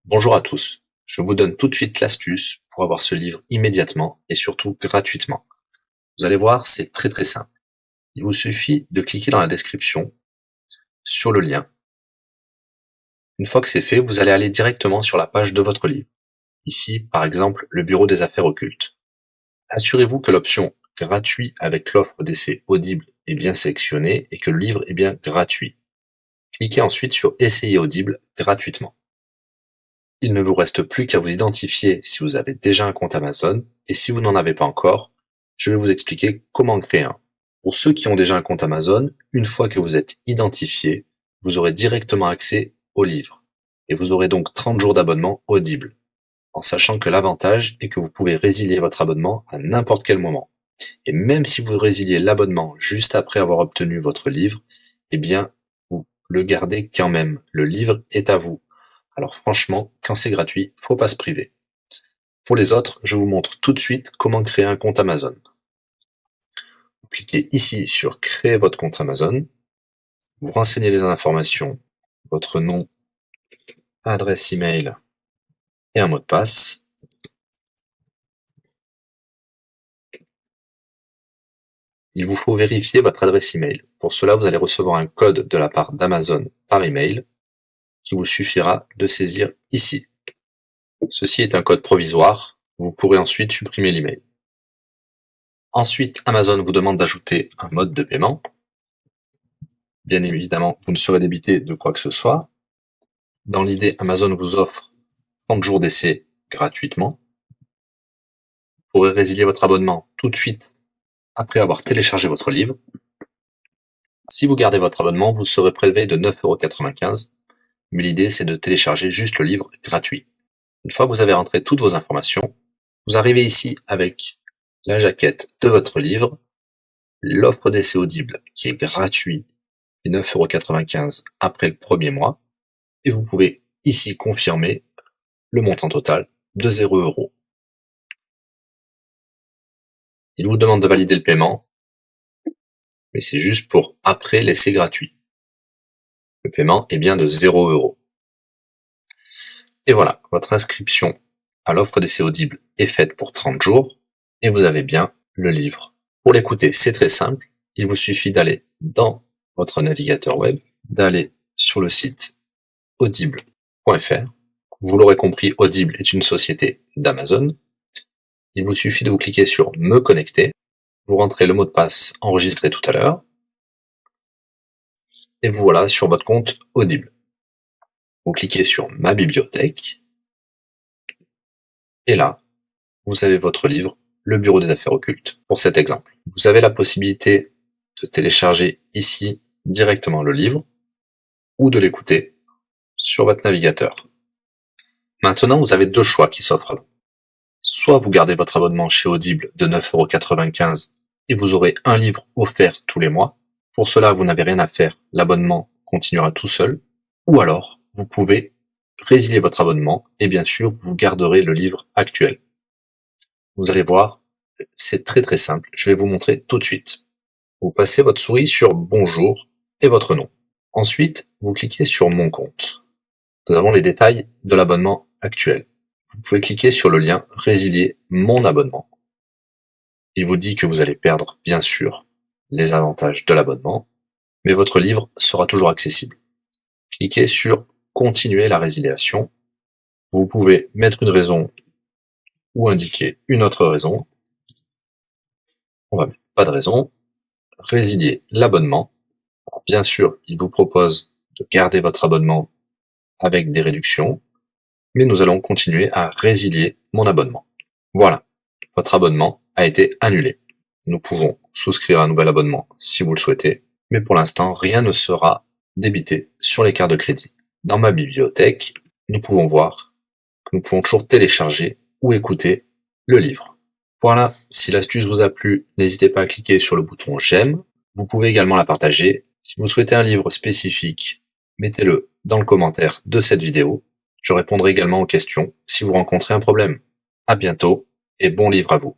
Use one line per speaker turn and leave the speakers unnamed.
Bonjour à tous, je vous donne tout de suite l'astuce pour avoir ce livre immédiatement et surtout gratuitement. Vous allez voir, c'est très simple. Il vous suffit de cliquer dans la description sur le lien. Une fois que c'est fait, vous allez aller directement sur la page de votre livre. Ici, par exemple, le bureau des affaires occultes. Assurez-vous que l'option gratuit avec l'offre d'essai Audible est bien sélectionnée et que le livre est bien gratuit. Cliquez ensuite sur Essayer Audible gratuitement. Il ne vous reste plus qu'à vous identifier si vous avez déjà un compte Amazon, et si vous n'en avez pas encore, je vais vous expliquer comment créer un. Pour ceux qui ont déjà un compte Amazon, une fois que vous êtes identifié, vous aurez directement accès au livre, et vous aurez donc 30 jours d'abonnement Audible, en sachant que l'avantage est que vous pouvez résilier votre abonnement à n'importe quel moment. Et même si vous résiliez l'abonnement juste après avoir obtenu votre livre, eh bien, vous le gardez quand même. Le livre est à vous. Alors franchement, quand c'est gratuit, faut pas se priver. Pour les autres, je vous montre tout de suite comment créer un compte Amazon. Vous cliquez ici sur créer votre compte Amazon. Vous renseignez les informations, votre nom, adresse email et un mot de passe. Il vous faut vérifier votre adresse email. Pour cela, vous allez recevoir un code de la part d'Amazon par email qui vous suffira de saisir ici. Ceci est un code provisoire. Vous pourrez ensuite supprimer l'email. Ensuite, Amazon vous demande d'ajouter un mode de paiement. Bien évidemment, vous ne serez débité de quoi que ce soit. Dans l'idée, Amazon vous offre 30 jours d'essai gratuitement. Vous pourrez résilier votre abonnement tout de suite après avoir téléchargé votre livre. Si vous gardez votre abonnement, vous serez prélevé de 9,95 €, mais l'idée c'est de télécharger juste le livre gratuit. Une fois que vous avez rentré toutes vos informations, vous arrivez ici avec la jaquette de votre livre, l'offre d'essai Audible qui est gratuit et 9,95 € après le premier mois, et vous pouvez ici confirmer le montant total de 0 €. Il vous demande de valider le paiement, mais c'est juste pour après l'essai gratuit. Le paiement est bien de 0 €. Et voilà, votre inscription à l'offre d'essai Audible est faite pour 30 jours, et vous avez bien le livre. Pour l'écouter, c'est très simple, il vous suffit d'aller dans votre navigateur web, d'aller sur le site audible.fr. Vous l'aurez compris, Audible est une société d'Amazon. Il vous suffit de vous cliquer sur Me connecter, vous rentrez le mot de passe enregistré tout à l'heure, et vous voilà sur votre compte Audible. Vous cliquez sur Ma bibliothèque, et là, vous avez votre livre, Le Bureau des affaires occultes, pour cet exemple. Vous avez la possibilité de télécharger ici directement le livre, ou de l'écouter sur votre navigateur. Maintenant, vous avez deux choix qui s'offrent à vous. Soit vous gardez votre abonnement chez Audible de 9,95 € et vous aurez un livre offert tous les mois. Pour cela, vous n'avez rien à faire, l'abonnement continuera tout seul. Ou alors, vous pouvez résilier votre abonnement et bien sûr, vous garderez le livre actuel. Vous allez voir, c'est très simple, je vais vous montrer tout de suite. Vous passez votre souris sur Bonjour et votre nom. Ensuite, vous cliquez sur Mon compte. Nous avons les détails de l'abonnement actuel. Vous pouvez cliquer sur le lien Résilier mon abonnement. Il vous dit que vous allez perdre, bien sûr, les avantages de l'abonnement, mais votre livre sera toujours accessible. Cliquez sur Continuer la résiliation. Vous pouvez mettre une raison ou indiquer une autre raison. On va mettre pas de raison. Résilier l'abonnement. Bien sûr, il vous propose de garder votre abonnement avec des réductions, mais nous allons continuer à résilier mon abonnement. Voilà, votre abonnement a été annulé. Nous pouvons souscrire un nouvel abonnement si vous le souhaitez, mais pour l'instant, rien ne sera débité sur les cartes de crédit. Dans ma bibliothèque, nous pouvons voir que nous pouvons toujours télécharger ou écouter le livre. Voilà, si l'astuce vous a plu, n'hésitez pas à cliquer sur le bouton j'aime. Vous pouvez également la partager. Si vous souhaitez un livre spécifique, mettez-le dans le commentaire de cette vidéo. Je répondrai également aux questions si vous rencontrez un problème. À bientôt et bon livre à vous.